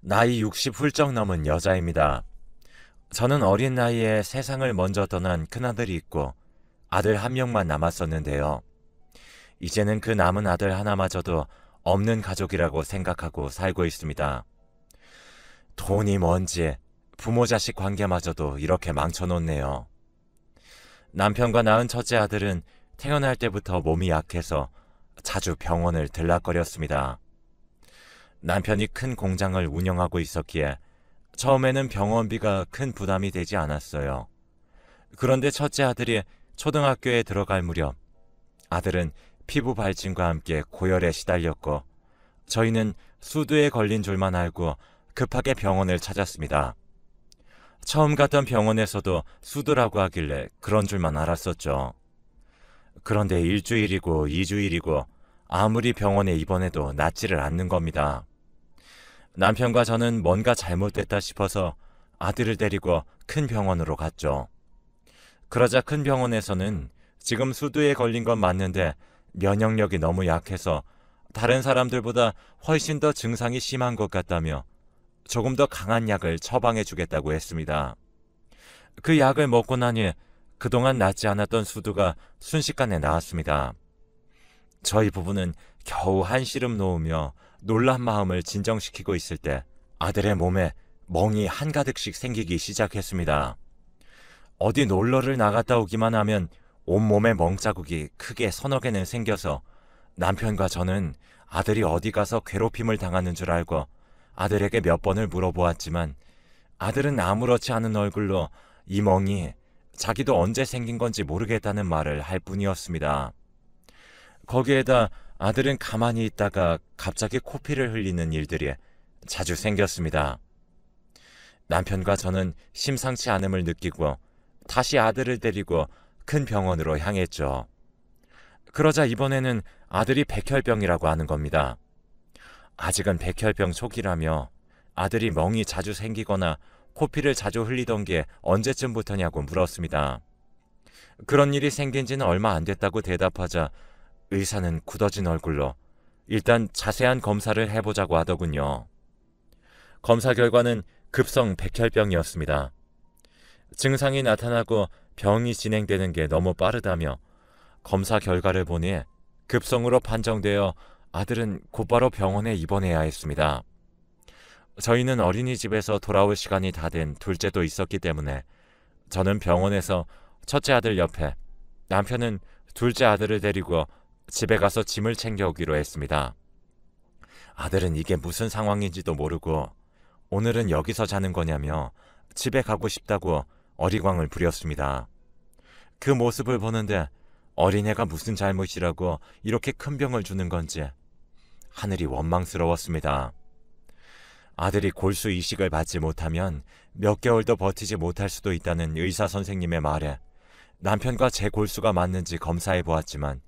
나이 60 훌쩍 넘은 여자입니다. 저는 어린 나이에 세상을 먼저 떠난 큰아들이 있고 아들 한 명만 남았었는데요. 이제는 그 남은 아들 하나마저도 없는 가족이라고 생각하고 살고 있습니다. 돈이 뭔지 부모 자식 관계마저도 이렇게 망쳐놓네요. 남편과 낳은 첫째 아들은 태어날 때부터 몸이 약해서 자주 병원을 들락거렸습니다. 남편이 큰 공장을 운영하고 있었기에 처음에는 병원비가 큰 부담이 되지 않았어요. 그런데 첫째 아들이 초등학교에 들어갈 무렵 아들은 피부 발진과 함께 고열에 시달렸고 저희는 수두에 걸린 줄만 알고 급하게 병원을 찾았습니다. 처음 갔던 병원에서도 수두라고 하길래 그런 줄만 알았었죠. 그런데 일주일이고 2주일이고 아무리 병원에 입원해도 낫지를 않는 겁니다. 남편과 저는 뭔가 잘못됐다 싶어서 아들을 데리고 큰 병원으로 갔죠. 그러자 큰 병원에서는 지금 수두에 걸린 건 맞는데 면역력이 너무 약해서 다른 사람들보다 훨씬 더 증상이 심한 것 같다며 조금 더 강한 약을 처방해 주겠다고 했습니다. 그 약을 먹고 나니 그동안 낫지 않았던 수두가 순식간에 나았습니다. 저희 부부는 겨우 한시름 놓으며 놀란 마음을 진정시키고 있을 때 아들의 몸에 멍이 한가득씩 생기기 시작했습니다. 어디 놀러를 나갔다 오기만 하면 온몸에 멍자국이 크게 서너 개는 생겨서 남편과 저는 아들이 어디 가서 괴롭힘을 당하는 줄 알고 아들에게 몇 번을 물어보았지만 아들은 아무렇지 않은 얼굴로 이 멍이 자기도 언제 생긴 건지 모르겠다는 말을 할 뿐이었습니다. 거기에다 아들은 가만히 있다가 갑자기 코피를 흘리는 일들이 자주 생겼습니다. 남편과 저는 심상치 않음을 느끼고 다시 아들을 데리고 큰 병원으로 향했죠. 그러자 이번에는 아들이 백혈병이라고 하는 겁니다. 아직은 백혈병 초기라며 아들이 멍이 자주 생기거나 코피를 자주 흘리던 게 언제쯤부터냐고 물었습니다. 그런 일이 생긴 지는 얼마 안 됐다고 대답하자 의사는 굳어진 얼굴로 일단 자세한 검사를 해보자고 하더군요. 검사 결과는 급성 백혈병이었습니다. 증상이 나타나고 병이 진행되는 게 너무 빠르다며 검사 결과를 보니 급성으로 판정되어 아들은 곧바로 병원에 입원해야 했습니다. 저희는 어린이집에서 돌아올 시간이 다 된 둘째도 있었기 때문에 저는 병원에서 첫째 아들 옆에, 남편은 둘째 아들을 데리고 집에 가서 짐을 챙겨오기로 했습니다. 아들은 이게 무슨 상황인지도 모르고 오늘은 여기서 자는 거냐며 집에 가고 싶다고 어리광을 부렸습니다. 그 모습을 보는데 어린애가 무슨 잘못이라고 이렇게 큰 병을 주는 건지 하늘이 원망스러웠습니다. 아들이 골수 이식을 받지 못하면 몇 개월도 버티지 못할 수도 있다는 의사 선생님의 말에 남편과 제 골수가 맞는지 검사해 보았지만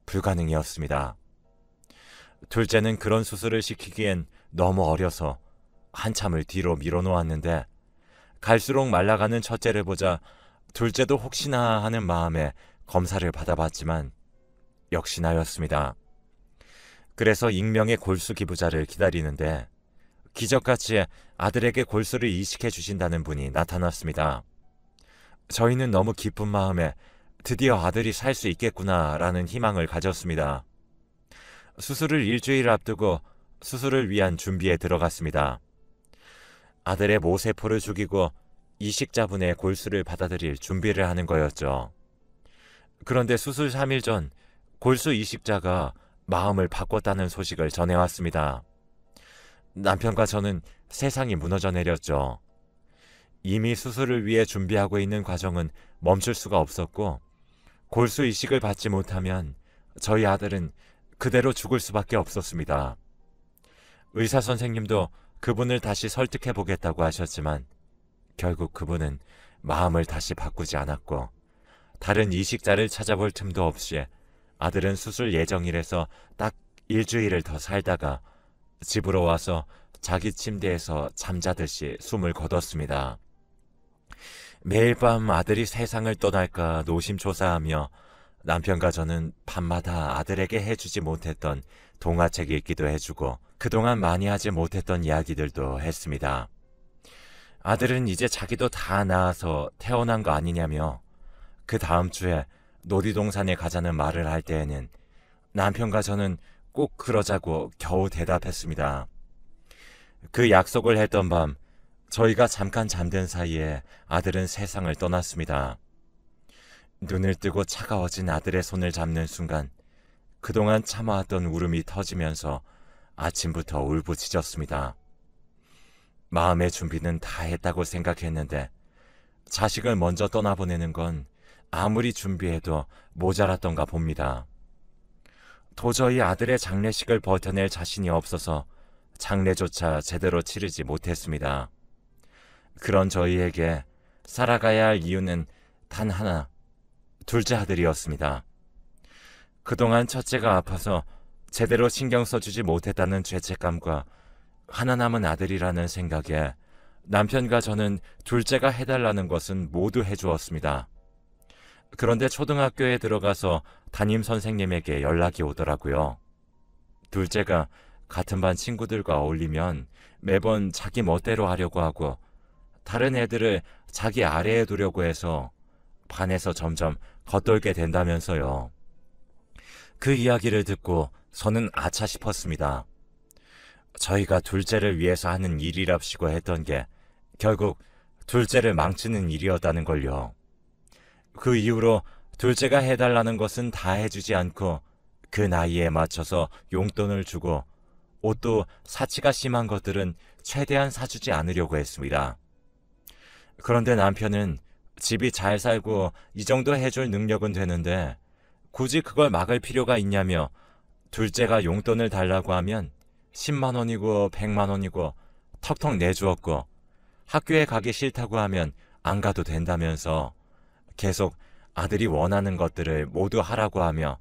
불가능이었습니다. 둘째는 그런 수술을 시키기엔 너무 어려서 한참을 뒤로 밀어놓았는데 갈수록 말라가는 첫째를 보자 둘째도 혹시나 하는 마음에 검사를 받아봤지만 역시나였습니다. 그래서 익명의 골수 기부자를 기다리는데 기적같이 아들에게 골수를 이식해 주신다는 분이 나타났습니다. 저희는 너무 기쁜 마음에 드디어 아들이 살 수 있겠구나라는 희망을 가졌습니다. 수술을 일주일 앞두고 수술을 위한 준비에 들어갔습니다. 아들의 모세포를 죽이고 이식자분의 골수를 받아들일 준비를 하는 거였죠. 그런데 수술 3일 전 골수 이식자가 마음을 바꿨다는 소식을 전해왔습니다. 남편과 저는 세상이 무너져 내렸죠. 이미 수술을 위해 준비하고 있는 과정은 멈출 수가 없었고 골수 이식을 받지 못하면 저희 아들은 그대로 죽을 수밖에 없었습니다. 의사 선생님도 그분을 다시 설득해 보겠다고 하셨지만 결국 그분은 마음을 다시 바꾸지 않았고 다른 이식자를 찾아볼 틈도 없이 아들은 수술 예정일에서 딱 일주일을 더 살다가 집으로 와서 자기 침대에서 잠자듯이 숨을 거뒀습니다. 매일 밤 아들이 세상을 떠날까 노심초사하며 남편과 저는 밤마다 아들에게 해주지 못했던 동화책 읽기도 해주고 그동안 많이 하지 못했던 이야기들도 했습니다. 아들은 이제 자기도 다 낳아서 태어난 거 아니냐며 그 다음 주에 놀이동산에 가자는 말을 할 때에는 남편과 저는 꼭 그러자고 겨우 대답했습니다. 그 약속을 했던 밤 저희가 잠깐 잠든 사이에 아들은 세상을 떠났습니다. 눈을 뜨고 차가워진 아들의 손을 잡는 순간 그동안 참아왔던 울음이 터지면서 아침부터 울부짖었습니다. 마음의 준비는 다 했다고 생각했는데 자식을 먼저 떠나보내는 건 아무리 준비해도 모자랐던가 봅니다. 도저히 아들의 장례식을 버텨낼 자신이 없어서 장례조차 제대로 치르지 못했습니다. 그런 저희에게 살아가야 할 이유는 단 하나, 둘째 아들이었습니다. 그동안 첫째가 아파서 제대로 신경 써주지 못했다는 죄책감과 하나 남은 아들이라는 생각에 남편과 저는 둘째가 해달라는 것은 모두 해주었습니다. 그런데 초등학교에 들어가서 담임 선생님에게 연락이 오더라고요. 둘째가 같은 반 친구들과 어울리면 매번 자기 멋대로 하려고 하고 다른 애들을 자기 아래에 두려고 해서 반에서 점점 겉돌게 된다면서요. 그 이야기를 듣고 저는 아차 싶었습니다. 저희가 둘째를 위해서 하는 일이랍시고 했던 게 결국 둘째를 망치는 일이었다는 걸요. 그 이후로 둘째가 해달라는 것은 다 해주지 않고 그 나이에 맞춰서 용돈을 주고 옷도 사치가 심한 것들은 최대한 사주지 않으려고 했습니다. 그런데 남편은 집이 잘 살고 이 정도 해줄 능력은 되는데 굳이 그걸 막을 필요가 있냐며 둘째가 용돈을 달라고 하면 10만 원이고 100만 원이고 턱턱 내주었고 학교에 가기 싫다고 하면 안 가도 된다면서 계속 아들이 원하는 것들을 모두 하라고 하며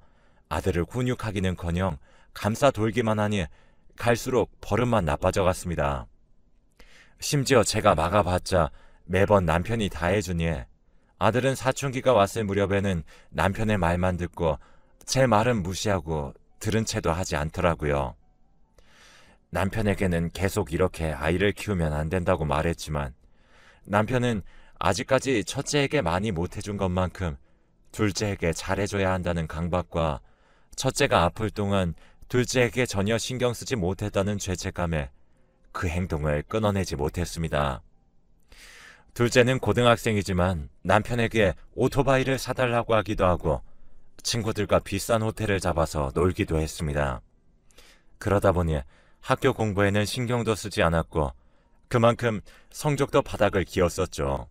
아들을 훈육하기는커녕 감싸 돌기만 하니 갈수록 버릇만 나빠져 갔습니다. 심지어 제가 막아봤자 매번 남편이 다 해주니 아들은 사춘기가 왔을 무렵에는 남편의 말만 듣고 제 말은 무시하고 들은 채도 하지 않더라고요. 남편에게는 계속 이렇게 아이를 키우면 안 된다고 말했지만 남편은 아직까지 첫째에게 많이 못해준 것만큼 둘째에게 잘해줘야 한다는 강박과 첫째가 아플 동안 둘째에게 전혀 신경 쓰지 못했다는 죄책감에 그 행동을 끊어내지 못했습니다. 둘째는 고등학생이지만 남편에게 오토바이를 사달라고 하기도 하고 친구들과 비싼 호텔을 잡아서 놀기도 했습니다. 그러다 보니 학교 공부에는 신경도 쓰지 않았고 그만큼 성적도 바닥을 기었었죠.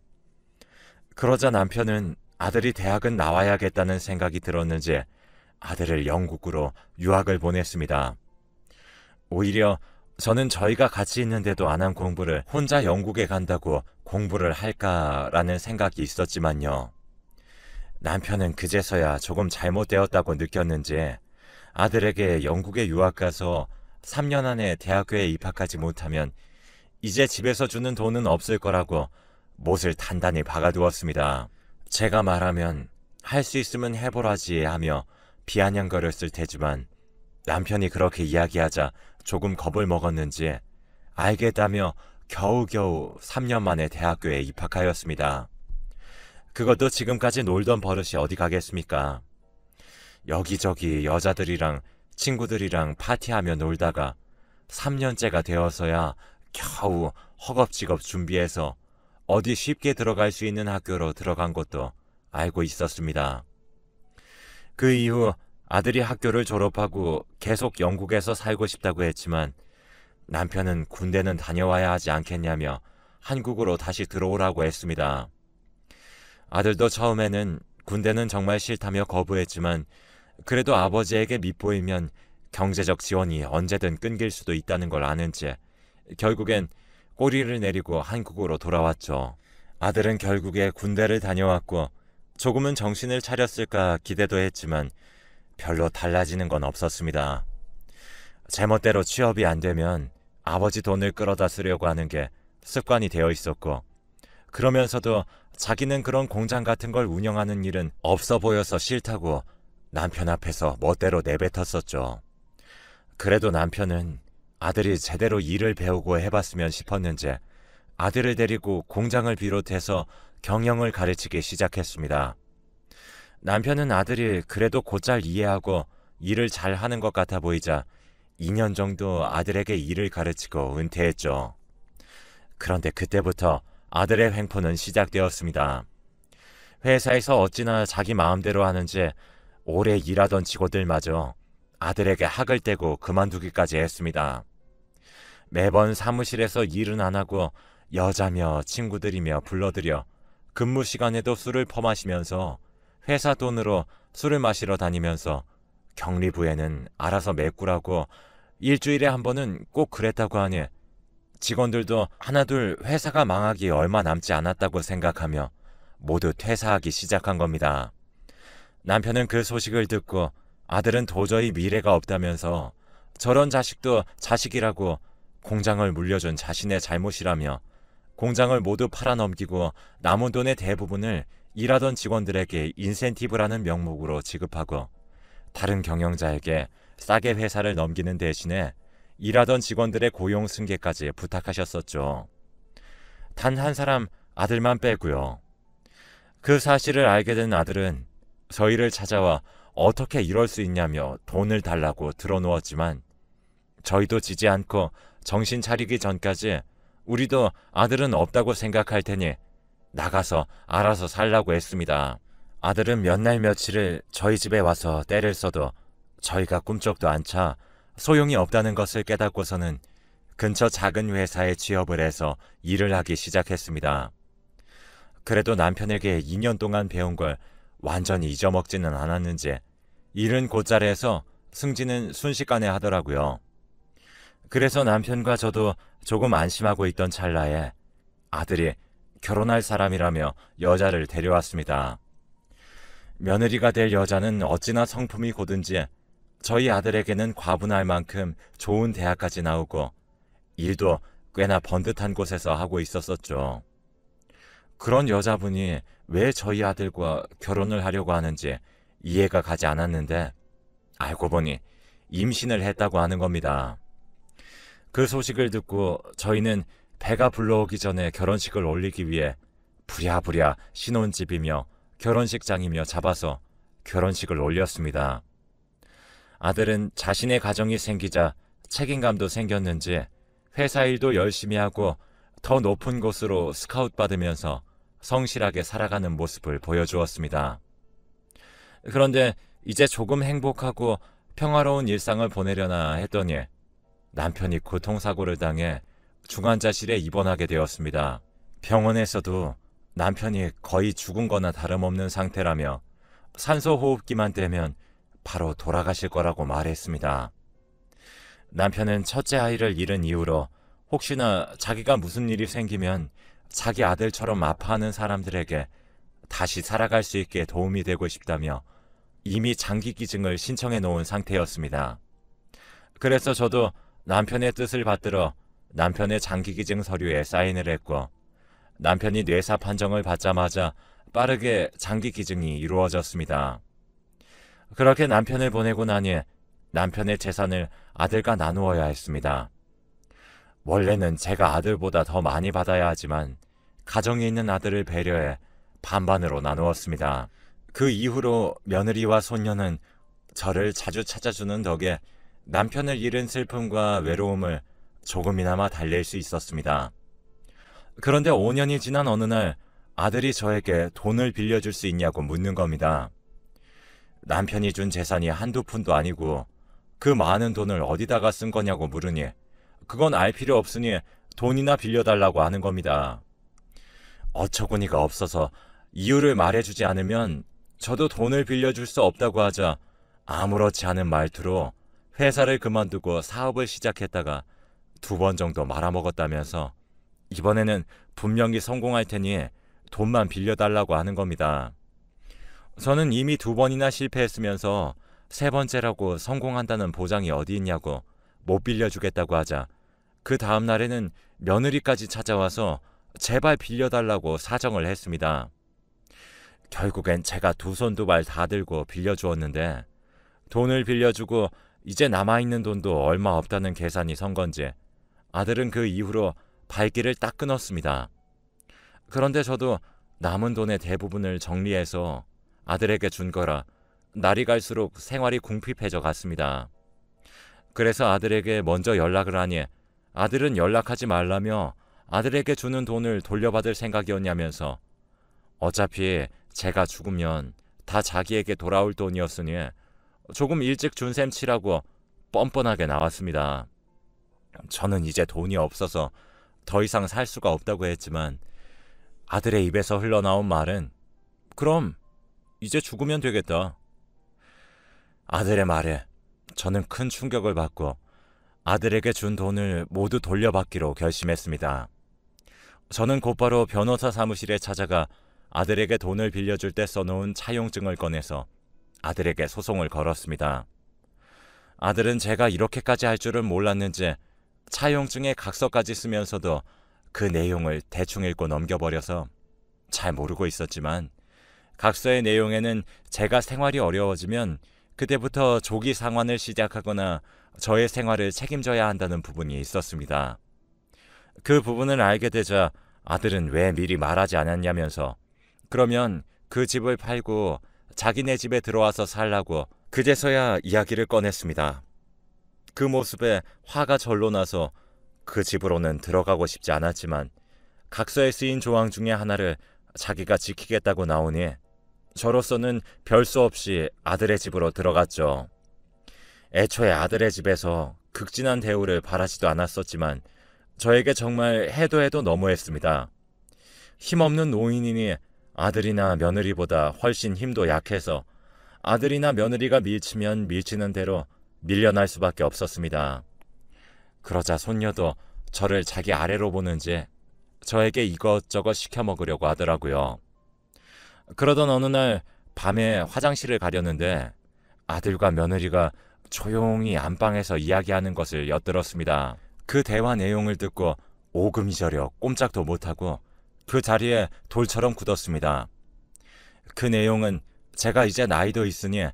그러자 남편은 아들이 대학은 나와야겠다는 생각이 들었는지 아들을 영국으로 유학을 보냈습니다. 오히려 저는 저희가 같이 있는데도 안 한 공부를 혼자 영국에 간다고 공부를 할까라는 생각이 있었지만요. 남편은 그제서야 조금 잘못되었다고 느꼈는지 아들에게 영국에 유학 가서 3년 안에 대학교에 입학하지 못하면 이제 집에서 주는 돈은 없을 거라고 못을 단단히 박아두었습니다. 제가 말하면 할 수 있으면 해보라지 하며 비아냥거렸을 테지만 남편이 그렇게 이야기하자 조금 겁을 먹었는지 알겠다며 겨우겨우 3년 만에 대학교에 입학하였습니다. 그것도 지금까지 놀던 버릇이 어디 가겠습니까? 여기저기 여자들이랑 친구들이랑 파티하며 놀다가 3년째가 되어서야 겨우 허겁지겁 준비해서 어디 쉽게 들어갈 수 있는 학교로 들어간 것도 알고 있었습니다. 그 이후 아들이 학교를 졸업하고 계속 영국에서 살고 싶다고 했지만 남편은 군대는 다녀와야 하지 않겠냐며 한국으로 다시 들어오라고 했습니다. 아들도 처음에는 군대는 정말 싫다며 거부했지만 그래도 아버지에게 밉보이면 경제적 지원이 언제든 끊길 수도 있다는 걸 아는지 결국엔 꼬리를 내리고 한국으로 돌아왔죠. 아들은 결국에 군대를 다녀왔고 조금은 정신을 차렸을까 기대도 했지만 별로 달라지는 건 없었습니다. 제멋대로 취업이 안 되면 아버지 돈을 끌어다 쓰려고 하는 게 습관이 되어 있었고 그러면서도 자기는 그런 공장 같은 걸 운영하는 일은 없어 보여서 싫다고 남편 앞에서 멋대로 내뱉었었죠. 그래도 남편은 아들이 제대로 일을 배우고 해봤으면 싶었는지 아들을 데리고 공장을 비롯해서 경영을 가르치기 시작했습니다. 남편은 아들이 그래도 곧잘 이해하고 일을 잘하는 것 같아 보이자 2년 정도 아들에게 일을 가르치고 은퇴했죠. 그런데 그때부터 아들의 횡포는 시작되었습니다. 회사에서 어찌나 자기 마음대로 하는지 오래 일하던 직원들마저 아들에게 학을 떼고 그만두기까지 했습니다. 매번 사무실에서 일은 안 하고 여자며 친구들이며 불러들여 근무 시간에도 술을 퍼마시면서 회사 돈으로 술을 마시러 다니면서 격리부에는 알아서 메꾸라고 일주일에 한 번은 꼭 그랬다고 하니 직원들도 하나둘 회사가 망하기 얼마 남지 않았다고 생각하며 모두 퇴사하기 시작한 겁니다. 남편은 그 소식을 듣고 아들은 도저히 미래가 없다면서 저런 자식도 자식이라고 공장을 물려준 자신의 잘못이라며 공장을 모두 팔아넘기고 남은 돈의 대부분을 일하던 직원들에게 인센티브라는 명목으로 지급하고 다른 경영자에게 싸게 회사를 넘기는 대신에 일하던 직원들의 고용 승계까지 부탁하셨었죠. 단 한 사람 아들만 빼고요. 그 사실을 알게 된 아들은 저희를 찾아와 어떻게 이럴 수 있냐며 돈을 달라고 들어누웠지만 저희도 지지 않고 정신 차리기 전까지 우리도 아들은 없다고 생각할 테니 나가서 알아서 살라고 했습니다. 아들은 몇 날 며칠을 저희 집에 와서 때를 써도 저희가 꿈쩍도 안 차 소용이 없다는 것을 깨닫고서는 근처 작은 회사에 취업을 해서 일을 하기 시작했습니다. 그래도 남편에게 2년 동안 배운 걸 완전히 잊어먹지는 않았는지 일은 곧잘 해서 승진은 순식간에 하더라고요. 그래서 남편과 저도 조금 안심하고 있던 찰나에 아들이 결혼할 사람이라며 여자를 데려왔습니다. 며느리가 될 여자는 어찌나 성품이 고든지 저희 아들에게는 과분할 만큼 좋은 대학까지 나오고 일도 꽤나 번듯한 곳에서 하고 있었었죠. 그런 여자분이 왜 저희 아들과 결혼을 하려고 하는지 이해가 가지 않았는데 알고 보니 임신을 했다고 하는 겁니다. 그 소식을 듣고 저희는 배가 불러오기 전에 결혼식을 올리기 위해 부랴부랴 신혼집이며 결혼식장이며 잡아서 결혼식을 올렸습니다. 아들은 자신의 가정이 생기자 책임감도 생겼는지 회사 일도 열심히 하고 더 높은 곳으로 스카웃 받으면서 성실하게 살아가는 모습을 보여주었습니다. 그런데 이제 조금 행복하고 평화로운 일상을 보내려나 했더니 남편이 교통사고를 당해 중환자실에 입원하게 되었습니다. 병원에서도 남편이 거의 죽은 거나 다름없는 상태라며 산소호흡기만 떼면 바로 돌아가실 거라고 말했습니다. 남편은 첫째 아이를 잃은 이후로 혹시나 자기가 무슨 일이 생기면 자기 아들처럼 아파하는 사람들에게 다시 살아갈 수 있게 도움이 되고 싶다며 이미 장기기증을 신청해 놓은 상태였습니다. 그래서 저도 남편의 뜻을 받들어 남편의 장기기증 서류에 사인을 했고 남편이 뇌사 판정을 받자마자 빠르게 장기기증이 이루어졌습니다. 그렇게 남편을 보내고 나니 남편의 재산을 아들과 나누어야 했습니다. 원래는 제가 아들보다 더 많이 받아야 하지만 가정에 있는 아들을 배려해 반반으로 나누었습니다. 그 이후로 며느리와 손녀는 저를 자주 찾아주는 덕에 남편을 잃은 슬픔과 외로움을 조금이나마 달랠 수 있었습니다. 그런데 5년이 지난 어느 날 아들이 저에게 돈을 빌려줄 수 있냐고 묻는 겁니다. 남편이 준 재산이 한두 푼도 아니고 그 많은 돈을 어디다가 쓴 거냐고 물으니 그건 알 필요 없으니 돈이나 빌려달라고 하는 겁니다. 어처구니가 없어서 이유를 말해주지 않으면 저도 돈을 빌려줄 수 없다고 하자 아무렇지 않은 말투로 회사를 그만두고 사업을 시작했다가 2번 정도 말아먹었다면서 이번에는 분명히 성공할 테니 돈만 빌려달라고 하는 겁니다. 저는 이미 2번이나 실패했으면서 3번째라고 성공한다는 보장이 어디 있냐고 못 빌려주겠다고 하자 그 다음 날에는 며느리까지 찾아와서 제발 빌려달라고 사정을 했습니다. 결국엔 제가 2손 2발 다 들고 빌려주었는데 돈을 빌려주고 이제 남아있는 돈도 얼마 없다는 계산이 선 건지 아들은 그 이후로 발길을 딱 끊었습니다. 그런데 저도 남은 돈의 대부분을 정리해서 아들에게 준 거라 날이 갈수록 생활이 궁핍해져 갔습니다. 그래서 아들에게 먼저 연락을 하니 아들은 연락하지 말라며 아들에게 주는 돈을 돌려받을 생각이었냐면서 어차피 제가 죽으면 다 자기에게 돌아올 돈이었으니 조금 일찍 준 셈 치라고 뻔뻔하게 나왔습니다. 저는 이제 돈이 없어서 더 이상 살 수가 없다고 했지만 아들의 입에서 흘러나온 말은 그럼 이제 죽으면 되겠다. 아들의 말에 저는 큰 충격을 받고 아들에게 준 돈을 모두 돌려받기로 결심했습니다. 저는 곧바로 변호사 사무실에 찾아가 아들에게 돈을 빌려줄 때 써놓은 차용증을 꺼내서 아들에게 소송을 걸었습니다. 아들은 제가 이렇게까지 할 줄은 몰랐는지 차용증에 각서까지 쓰면서도 그 내용을 대충 읽고 넘겨버려서 잘 모르고 있었지만 각서의 내용에는 제가 생활이 어려워지면 그때부터 조기 상환을 시작하거나 저의 생활을 책임져야 한다는 부분이 있었습니다. 그 부분을 알게 되자 아들은 왜 미리 말하지 않았냐면서 그러면 그 집을 팔고 자기네 집에 들어와서 살라고 그제서야 이야기를 꺼냈습니다. 그 모습에 화가 절로 나서 그 집으로는 들어가고 싶지 않았지만 각서에 쓰인 조항 중에 하나를 자기가 지키겠다고 나오니 저로서는 별 수 없이 아들의 집으로 들어갔죠. 애초에 아들의 집에서 극진한 대우를 바라지도 않았었지만 저에게 정말 해도 해도 너무했습니다. 힘없는 노인이니 아들이나 며느리보다 훨씬 힘도 약해서 아들이나 며느리가 밀치면 밀치는 대로 밀려날 수밖에 없었습니다. 그러자 손녀도 저를 자기 아래로 보는지 저에게 이것저것 시켜 먹으려고 하더라고요. 그러던 어느 날 밤에 화장실을 가려는데 아들과 며느리가 조용히 안방에서 이야기하는 것을 엿들었습니다. 그 대화 내용을 듣고 오금이 저려 꼼짝도 못하고 그 자리에 돌처럼 굳었습니다. 그 내용은 제가 이제 나이도 있으니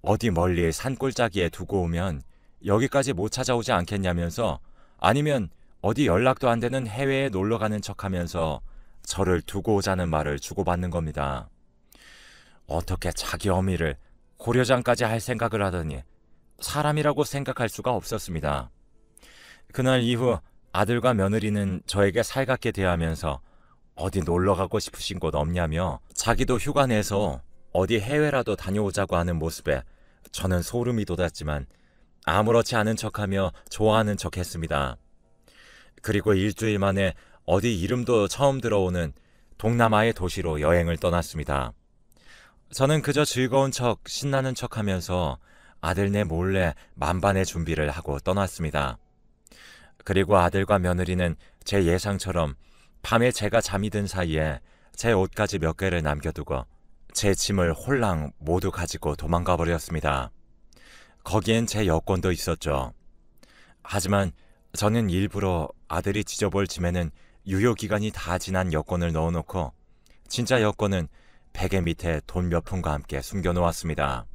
어디 멀리 산골짜기에 두고 오면 여기까지 못 찾아오지 않겠냐면서 아니면 어디 연락도 안 되는 해외에 놀러 가는 척하면서 저를 두고 오자는 말을 주고받는 겁니다. 어떻게 자기 어미를 고려장까지 할 생각을 하더니 사람이라고 생각할 수가 없었습니다. 그날 이후 아들과 며느리는 저에게 살갑게 대하면서 어디 놀러 가고 싶으신 곳 없냐며 자기도 휴가 내서 어디 해외라도 다녀오자고 하는 모습에 저는 소름이 돋았지만 아무렇지 않은 척하며 좋아하는 척했습니다. 그리고 일주일 만에 어디 이름도 처음 들어오는 동남아의 도시로 여행을 떠났습니다. 저는 그저 즐거운 척, 신나는 척하면서 아들네 몰래 만반의 준비를 하고 떠났습니다. 그리고 아들과 며느리는 제 예상처럼 밤에 제가 잠이 든 사이에 제 옷까지 몇 개를 남겨두고 제 짐을 홀랑 모두 가지고 도망가 버렸습니다. 거기엔 제 여권도 있었죠. 하지만 저는 일부러 아들이 지져볼 짐에는 유효기간이 다 지난 여권을 넣어놓고 진짜 여권은 베개 밑에 돈 몇 푼과 함께 숨겨놓았습니다.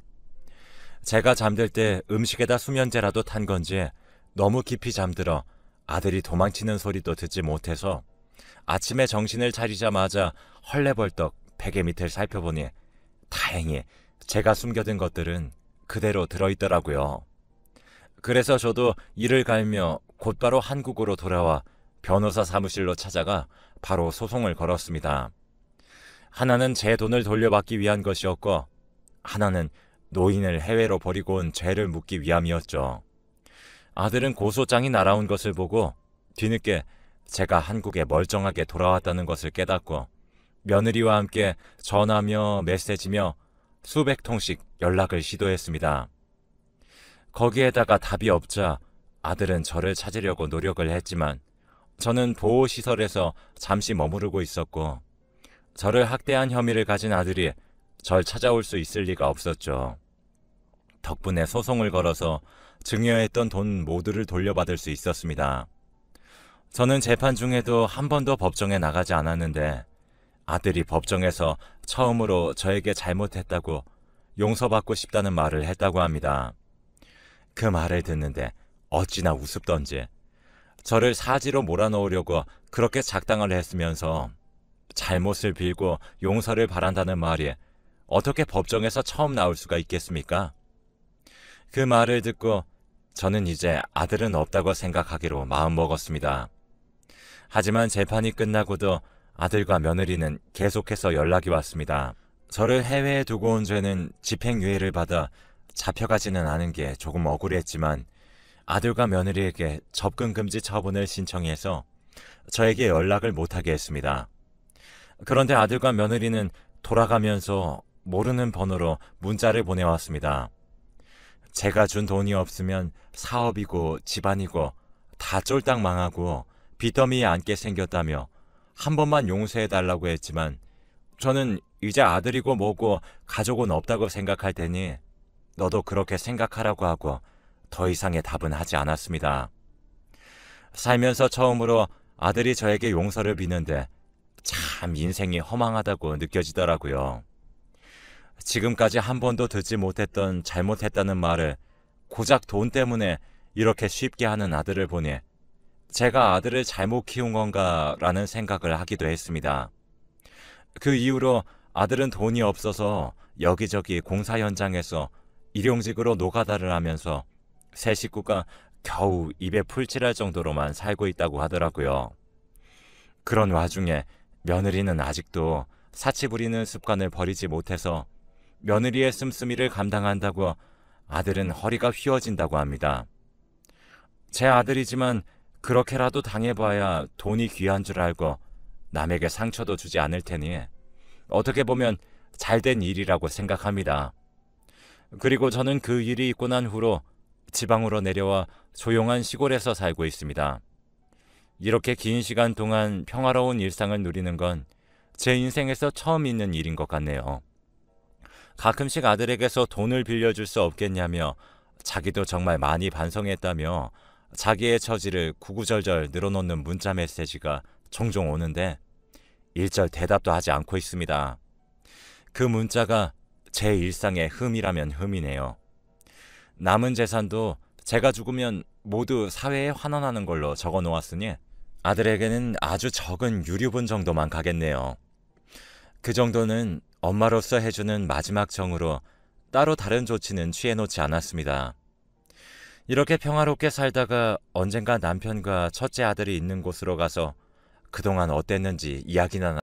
제가 잠들 때 음식에다 수면제라도 탄 건지 너무 깊이 잠들어 아들이 도망치는 소리도 듣지 못해서 아침에 정신을 차리자마자 헐레벌떡 베개 밑을 살펴보니 다행히 제가 숨겨둔 것들은 그대로 들어있더라고요. 그래서 저도 이를 갈며 곧바로 한국으로 돌아와 변호사 사무실로 찾아가 바로 소송을 걸었습니다. 하나는 제 돈을 돌려받기 위한 것이었고 하나는 노인을 해외로 버리고 온 죄를 묻기 위함이었죠. 아들은 고소장이 날아온 것을 보고 뒤늦게 제가 한국에 멀쩡하게 돌아왔다는 것을 깨닫고 며느리와 함께 전화며 메시지며 수백 통씩 연락을 시도했습니다. 거기에다가 답이 없자 아들은 저를 찾으려고 노력을 했지만 저는 보호시설에서 잠시 머무르고 있었고 저를 학대한 혐의를 가진 아들이 절 찾아올 수 있을 리가 없었죠. 덕분에 소송을 걸어서 증여했던 돈 모두를 돌려받을 수 있었습니다. 저는 재판 중에도 한 번도 법정에 나가지 않았는데 아들이 법정에서 처음으로 저에게 잘못했다고 용서받고 싶다는 말을 했다고 합니다. 그 말을 듣는데 어찌나 우습던지 저를 사지로 몰아넣으려고 그렇게 작당을 했으면서 잘못을 빌고 용서를 바란다는 말이 어떻게 법정에서 처음 나올 수가 있겠습니까? 그 말을 듣고 저는 이제 아들은 없다고 생각하기로 마음먹었습니다. 하지만 재판이 끝나고도 아들과 며느리는 계속해서 연락이 왔습니다. 저를 해외에 두고 온 죄는 집행유예를 받아 잡혀가지는 않은 게 조금 억울했지만 아들과 며느리에게 접근금지 처분을 신청해서 저에게 연락을 못하게 했습니다. 그런데 아들과 며느리는 돌아가면서 모르는 번호로 문자를 보내왔습니다. 제가 준 돈이 없으면 사업이고 집안이고 다 쫄딱 망하고 빚더미에 앉게 생겼다며 한 번만 용서해달라고 했지만 저는 이제 아들이고 뭐고 가족은 없다고 생각할 테니 너도 그렇게 생각하라고 하고 더 이상의 답은 하지 않았습니다. 살면서 처음으로 아들이 저에게 용서를 비는데 참 인생이 허망하다고 느껴지더라고요. 지금까지 한 번도 듣지 못했던 잘못했다는 말을 고작 돈 때문에 이렇게 쉽게 하는 아들을 보니 제가 아들을 잘못 키운 건가 라는 생각을 하기도 했습니다. 그 이후로 아들은 돈이 없어서 여기저기 공사 현장에서 일용직으로 노가다를 하면서 세 식구가 겨우 입에 풀칠할 정도로만 살고 있다고 하더라고요. 그런 와중에 며느리는 아직도 사치 부리는 습관을 버리지 못해서 며느리의 씀씀이를 감당한다고 아들은 허리가 휘어진다고 합니다. 제 아들이지만 그렇게라도 당해봐야 돈이 귀한 줄 알고 남에게 상처도 주지 않을 테니 어떻게 보면 잘된 일이라고 생각합니다. 그리고 저는 그 일이 있고 난 후로 지방으로 내려와 조용한 시골에서 살고 있습니다. 이렇게 긴 시간 동안 평화로운 일상을 누리는 건 제 인생에서 처음 있는 일인 것 같네요. 가끔씩 아들에게서 돈을 빌려줄 수 없겠냐며 자기도 정말 많이 반성했다며 자기의 처지를 구구절절 늘어놓는 문자 메시지가 종종 오는데 일절 대답도 하지 않고 있습니다. 그 문자가 제 일상의 흠이라면 흠이네요. 남은 재산도 제가 죽으면 모두 사회에 환원하는 걸로 적어 놓았으니 아들에게는 아주 적은 유류분 정도만 가겠네요. 그 정도는 엄마로서 해주는 마지막 정으로 따로 다른 조치는 취해놓지 않았습니다. 이렇게 평화롭게 살다가 언젠가 남편과 첫째 아들이 있는 곳으로 가서 그동안 어땠는지 이야기나